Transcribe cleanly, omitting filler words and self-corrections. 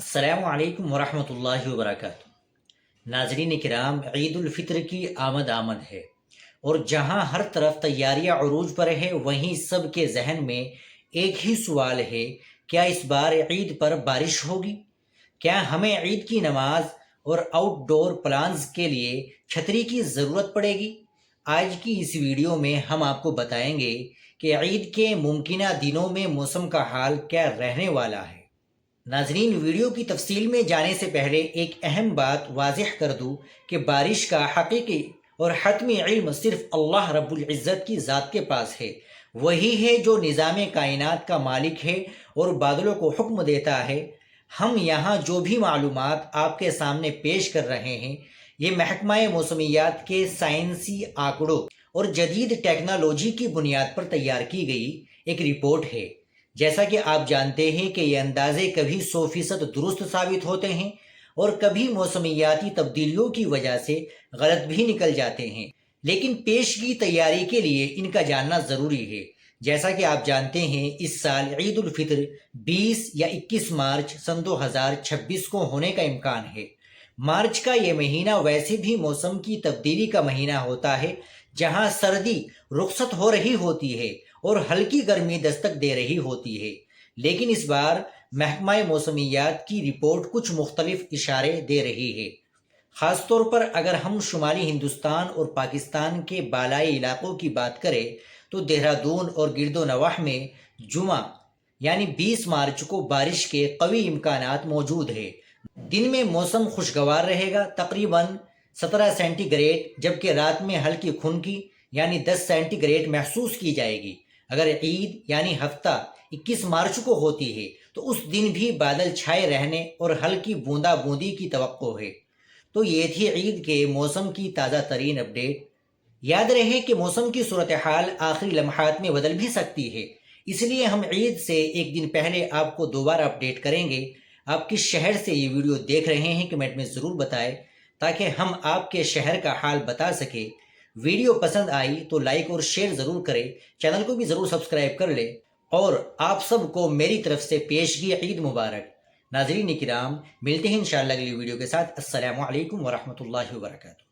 السلام علیکم ورحمۃ اللہ وبرکاتہ۔ ناظرین کرام، عید الفطر کی آمد ہے، اور جہاں ہر طرف تیاریاں عروج پر ہے، وہیں سب کے ذہن میں ایک ہی سوال ہے: کیا اس بار عید پر بارش ہوگی؟ کیا ہمیں عید کی نماز اور آؤٹ ڈور پلانز کے لیے چھتری کی ضرورت پڑے گی؟ آج کی اس ویڈیو میں ہم آپ کو بتائیں گے کہ عید کے ممکنہ دنوں میں موسم کا حال کیا رہنے والا ہے۔ ناظرین، ویڈیو کی تفصیل میں جانے سے پہلے ایک اہم بات واضح کر دوں کہ بارش کا حقیقی اور حتمی علم صرف اللہ رب العزت کی ذات کے پاس ہے۔ وہی ہے جو نظام کائنات کا مالک ہے اور بادلوں کو حکم دیتا ہے۔ ہم یہاں جو بھی معلومات آپ کے سامنے پیش کر رہے ہیں، یہ محکمہ موسمیات کے سائنسی آنکڑوں اور جدید ٹیکنالوجی کی بنیاد پر تیار کی گئی ایک رپورٹ ہے۔ جیسا کہ آپ جانتے ہیں کہ یہ اندازے کبھی 100% درست ثابت ہوتے ہیں اور کبھی موسمیاتی تبدیلیوں کی وجہ سے غلط بھی نکل جاتے ہیں، لیکن پیشگی تیاری کے لیے ان کا جاننا ضروری ہے۔ جیسا کہ آپ جانتے ہیں، اس سال عید الفطر 20 یا 21 مارچ سن 2026 کو ہونے کا امکان ہے۔ مارچ کا یہ مہینہ ویسے بھی موسم کی تبدیلی کا مہینہ ہوتا ہے، جہاں سردی رخصت ہو رہی ہوتی ہے اور ہلکی گرمی دستک دے رہی ہوتی ہے، لیکن اس بار محکمہ موسمیات کی رپورٹ کچھ مختلف اشارے دے رہی ہے۔ خاص طور پر اگر ہم شمالی ہندوستان اور پاکستان کے بالائی علاقوں کی بات کریں تو دہرادون اور گرد و نواح میں جمعہ یعنی 20 مارچ کو بارش کے قوی امکانات موجود ہیں۔ دن میں موسم خوشگوار رہے گا، تقریباً 17 سینٹی گریڈ، جبکہ رات میں ہلکی خنکی یعنی 10 سینٹی گریڈ محسوس کی جائے گی۔ اگر عید یعنی ہفتہ 21 مارچ کو ہوتی ہے تو اس دن بھی بادل چھائے رہنے اور ہلکی بوندا بوندی کی توقع ہے۔ تو یہ تھی عید کے موسم کی تازہ ترین اپڈیٹ۔ یاد رہے کہ موسم کی صورتحال آخری لمحات میں بدل بھی سکتی ہے، اس لیے ہم عید سے ایک دن پہلے آپ کو دوبارہ اپڈیٹ کریں گے۔ آپ کس شہر سے یہ ویڈیو دیکھ رہے ہیں کمنٹ میں ضرور بتائیں تاکہ ہم آپ کے شہر کا حال بتا سکیں۔ ویڈیو پسند آئی تو لائک اور شیئر ضرور کریں، چینل کو بھی ضرور سبسکرائب کر لیں، اور آپ سب کو میری طرف سے پیشگی عید مبارک۔ ناظرین کرام، ملتے ہیں انشاءاللہ اگلی ویڈیو کے ساتھ۔ السلام علیکم ورحمۃ اللہ وبرکاتہ۔